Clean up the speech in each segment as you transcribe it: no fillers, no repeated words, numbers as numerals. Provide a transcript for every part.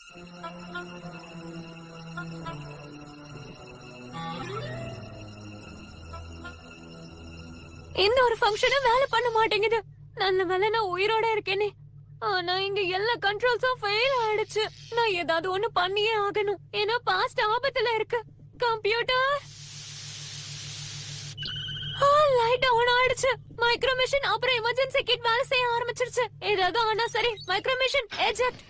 எந்த ஒரு ஃபங்க்ஷனும் வேலை பண்ண மாட்டேங்குது. நல்ல வேலை நான் உயிரோட இருக்கேனே. ஆனா இங்க எல்லா கண்ட்ரோல்ஸும் ஃபெயில் ஆயிடுச்சு. நான் ஏதாவது ஒண்ணு பண்ணியே ஆகணும். ஏன்னா பாஸ்ட் ஆபத்துல இருக்கு. கம்ப்யூட்டர் லைட் ஆன் ஆயிடுச்சு. மைக்ரோ மிஷின் அப்புறம் எமர்ஜென்சி கிட் வேலை செய்ய ஆரம்பிச்சிருச்சு. ஏதாவது ஆனா சரி. Micro machine eject.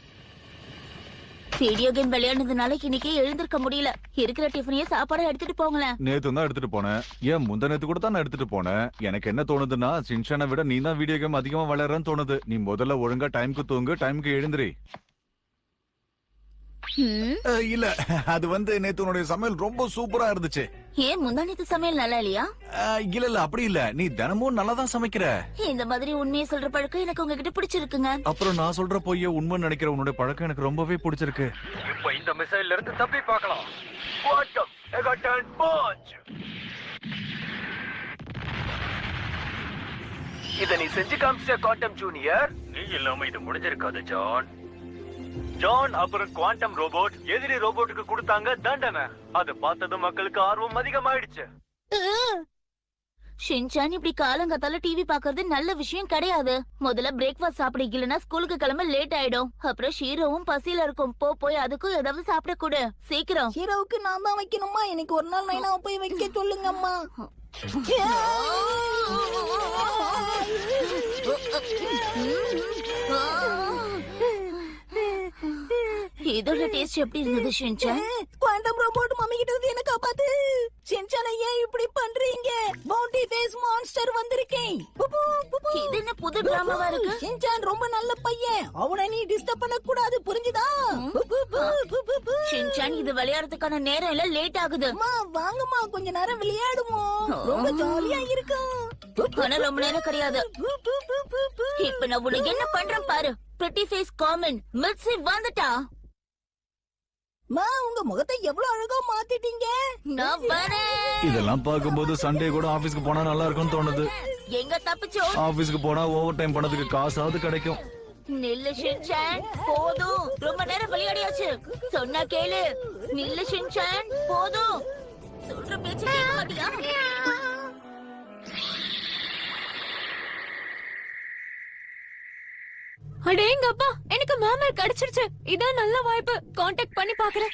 Video game விளையாடுனதுனால இன்னைக்கே எழுந்திருக்க முடியல. இருக்கிற டிஃபனையே சாப்பாட எடுத்துட்டு போங்களேன். நேத்து தான் எடுத்துட்டு போனேன். ஏன் முந்த நேத்து கூட தான் நான் எடுத்துட்டு போனேன். எனக்கு என்ன தோணுதுன்னா சின்சானை விட நீ தான் வீடியோ கேம் அதிகமா விளையாடுறன்னு தோணுது. நீ முதல்ல ஒழுங்கா டைம்க்கு தூங்கு, டைம்க்கு எழுந்திரி. இல்ல அது நேத்து உன்னுடைய சமையல் ரொம்ப சூப்பரா இருந்துச்சு. ஏன் முந்தா நேத்து சமையல் நல்லா இல்லையா? இல்ல அப்படி இல்ல, நீ தினமும் நல்லா தான் சமைக்கிற. இந்த மாதிரி உண்மையை சொல்ற பழக்கம் எனக்கு உங்ககிட்ட பிடிச்சிருக்குங்க. அப்புறம் நான் சொல்ற பொய்ய உண்மை நினைக்கிற உன்னுடைய பழக்கம் எனக்கு ரொம்பவே பிடிச்சிருக்கு. இப்போ இந்த மிசைல்ல இருந்து தப்பி பார்க்கலாம். இத நீ செஞ்சு காமிச்ச குவாண்டம் ஜூனியர். நீ இல்லாம இது முடிஞ்சிருக்காது ஜான். ஜான் அப்புறம் குவாண்டம் ரோபோட் எதிரி ரோபோட்டுக்கு கொடுத்தாங்க தண்டனை. அதை பார்த்ததும் மக்களுக்கு ஆர்வம் அதிகமாயிடுச்சு. ஷின்சான் இப்படி காலங்காத்தால டிவி பாக்குறது நல்ல விஷயம் கிடையாது. முதல்ல பிரேக்ஃபாஸ்ட் சாப்பிட, இல்லனா ஸ்கூலுக்கு கிளம்ப லேட் ஆயிடும். அப்புறம் ஷீரோவும் பசியில இருக்கும். போய் அதுக்கும் ஏதாவது சாப்பிட கூட. சீக்கிரம். ஷீரோவுக்கு நான் தான் வைக்கணுமா? எனக்கு ஒரு நாள் நைனாவை போய் வைக்க சொல்லுங்க அம்மா. இதோட டேஸ்ட் எப்படி இருந்தது ஷின்சான்? குவாண்டம் ரோபோட் மம்மி கிட்ட இருந்து என்ன காப்பாத்து. ஷின்சான் ஏன் இப்படி பண்றீங்க? பவுண்டி ஃபேஸ் மான்ஸ்டர் வந்திருக்கேன். இது என்ன புது டிராமாவா இருக்கு? ஷின்சான் ரொம்ப நல்ல பையன். அவனை நீ டிஸ்டர்ப் பண்ண கூடாது, புரிஞ்சுதா? ஷின்சான் இது விளையாடுறதுக்கான நேரம் இல்ல, லேட் ஆகுது. அம்மா வாங்கம்மா, கொஞ்ச நேரம் விளையாடுவோம். ரொம்ப ஜாலியா இருக்கும். ஆனா ரொம்ப நேரம் கிடையாது. இப்ப நான் உனக்கு என்ன பண்றேன் பாரு. பிரிட்டி ஃபேஸ் காமன் மிர்சி வந்துட்டா. மா உங்க முகத்தை எவ்வளவு அழகா மாத்திட்டீங்க. நான் வரேன். இதெல்லாம் பாக்கும்போது சண்டே கூட ஆபீஸ்க்கு போனா நல்லா இருக்கும்னு தோணுது. எங்க தப்பிச்சோ? ஆபீஸ்க்கு போனா ஓவர் டைம் பண்ணதுக்கு காசாவது கிடைக்கும். நில்லு ஷின்சான், போதும். ரொம்ப நேரம் விளையாடியாச்சு. சொன்னா கேளு. நில்லு ஷின்சான், போதும். சொல்ற பேச்சு கேட்க மாட்டியா? அடேங்கப்பா, எனக்கு மாமல் கிடைச்சிருச்சு. இதான் நல்ல வாய்ப்பு. கான்டாக்ட் பண்ணி பாக்குறேன்.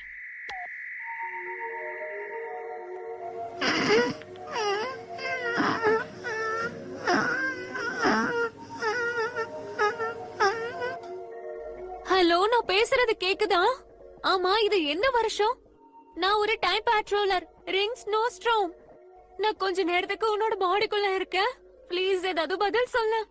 ஹலோ, நான் பேசுறது கேக்குதா? ஆமா, இது என்ன வருஷம்? நான் ஒரு டைம் பேட்ரோலர், ரிங்ஸ் நோஸ்ட்ரோம். நான் கொஞ்ச நேரத்துக்கு உன்னோட பாடிக்குள்ள இருக்கேன். ப்ளீஸ் ஏதாவது பதில் சொல்லு.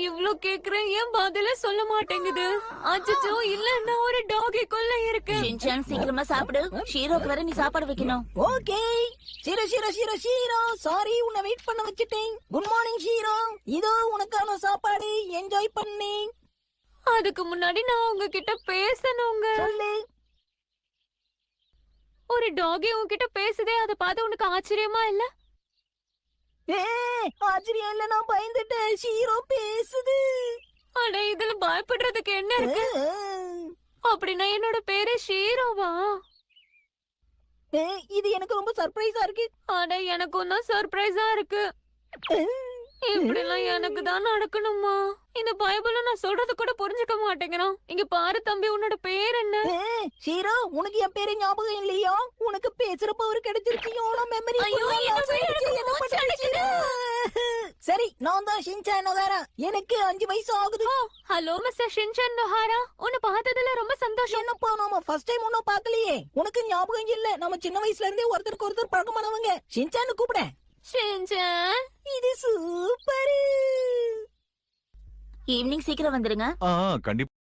இவ்ளோ கேக்குறேன், ஏன் பதில சொல்ல மாட்டேங்குது? அச்சச்சோ, இல்ல நான் ஒரு டாகிக்குள்ள இருக்கேன். ஷின்சான் சீக்கிரமா சாப்பிடு. ஷீரோக்கு வர நீ சாப்பாடு வைக்கணும். ஓகே. ஷீரோ சாரி உன்னை வெயிட் பண்ண வச்சிட்டேன். குட் மார்னிங் ஷீரோ, இதோ உனக்கான சாப்பாடு, என்ஜாய் பண்ணு. அதுக்கு முன்னாடி நான் உங்ககிட்ட பேசணுங்க. சொல்லு. ஒரு டாகி உங்ககிட்ட பேசுதே, அதை பார்த்து உனக்கு ஆச்சரியமா இல்ல? ஆச்சரியம் இல்ல, நான் பயந்துட்டேன். ஷீரோ பேசுது. அட, இதுல பயப்படுறதுக்கு என்ன இருக்கு? அப்படின்னா என்னோட பேரு ஷீரோவா? இது எனக்கு ரொம்ப சர்ப்ரைஸா இருக்கு. அட, எனக்கும் தான் சர்ப்ரைஸா இருக்கு. இப்படி எல்லாம் எனக்கு தான் நடக்கணுமா? இந்த பைபிள நான் சொல்றது கூட புரிஞ்சுக்க மாட்டேங்கிறான். இங்க பாரு தம்பி, உன்னோட பேர் என்ன? ஷீரோ, உனக்கு என் பேரு ஞாபகம் இல்லையா? உனக்கு பேசுற பவர் கிடைச்சிருச்சு. மெமரி. சரி, நான் தான் ஷின்சான் நொஹாரா. எனக்கு 5 வயசு ஆகுது. ஹலோ மிஸ்டர் ஷின்சான் நொஹாரா, உன்னை பார்த்ததுல ரொம்ப சந்தோஷம். என்னப்பா, நாம ஃபர்ஸ்ட் டைம் ஒன்னும் பார்க்கலையே. உனக்கு ஞாபகம் இல்ல? நம்ம சின்ன வயசுல இருந்தே ஒருத்தருக்கு ஒருத்தர் பழக்கமானவங்க. ஷின்சான் கூப்பிட. ஷின்சான், இது சூப்பர். ஈவினிங் சீக்கிரம் வந்துருங்க. கண்டிப்பா.